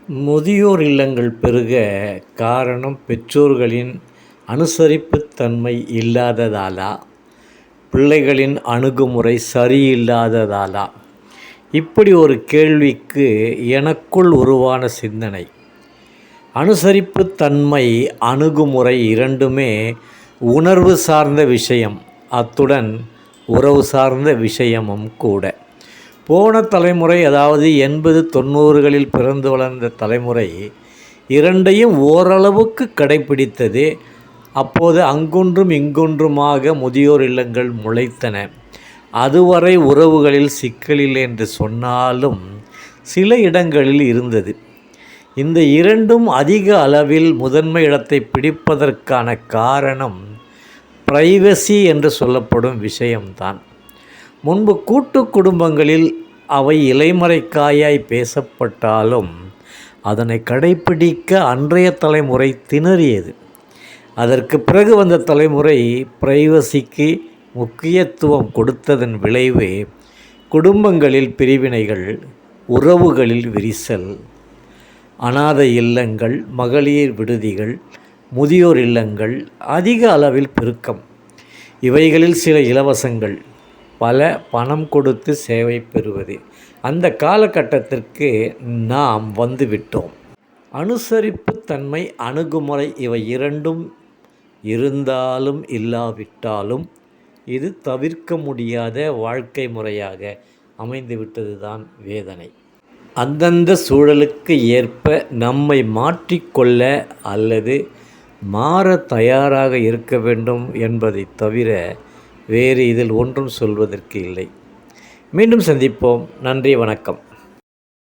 முதியோர் இல்லங்கள் பெருக காரணம் பெற்றோர்களின் அனுசரிப்புத் தன்மை இல்லாததாலா, பிள்ளைகளின் அணுகுமுறை சரியில்லாததாலா? இப்படி ஒரு கேள்விக்கு எனக்குள் உருவான சிந்தனை. அனுசரிப்புத் தன்மை, அணுகுமுறை இரண்டுமே உணர்வு சார்ந்த விஷயம், அத்துடன் உறவு சார்ந்த விஷயமும் கூட. போன தலைமுறை, அதாவது 80-90களில் பிறந்து வளர்ந்த தலைமுறை இரண்டையும் ஓரளவுக்கு கடைப்பிடித்தது. அப்போது அங்கொன்றும் இங்கொன்றுமாக முதியோர் இல்லங்கள் முளைத்தன. அதுவரை உறவுகளில் சிக்கலில்லை என்று சொன்னாலும் சில இடங்களில் இருந்தது. இந்த இரண்டும் அதிக அளவில் முதன்மை இடத்தை பிடிப்பதற்கான காரணம் பிரைவசி என்று சொல்லப்படும் விஷயம்தான். முன்பு கூட்டு குடும்பங்களில் அவை இலைமறைக்காயாய் பேசப்பட்டாலும் அதனை கடைப்பிடிக்க அன்றைய தலைமுறை திணறியது. அதற்கு பிறகு வந்த தலைமுறை பிரைவசிக்கு முக்கியத்துவம் கொடுத்ததன் விளைவு குடும்பங்களில் பிரிவினைகள், உறவுகளில் விரிசல், அனாதை இல்லங்கள், மகளிர் விடுதிகள், முதியோர் இல்லங்கள் அதிக அளவில் பெருக்கம். இவைகளில் சில இலவசங்கள், பல பணம் கொடுத்து சேவை பெறுவது. அந்த காலகட்டத்திற்கு நாம் வந்துவிட்டோம். அனுசரிப்புத் தன்மை, அணுகுமுறை இவை இரண்டும் இருந்தாலும் இல்லாவிட்டாலும் இது தவிர்க்க முடியாத வாழ்க்கை முறையாக அமைந்துவிட்டது தான் வேதனை. அந்தந்த சூழலுக்கு ஏற்ப நம்மை மாற்றிக்கொள்ள அல்லது மாற தயாராக இருக்க வேண்டும் என்பதை தவிர வேறு இதில் ஒன்றும் சொல்வதற்கு இல்லை. மீண்டும் சந்திப்போம். நன்றி, வணக்கம்.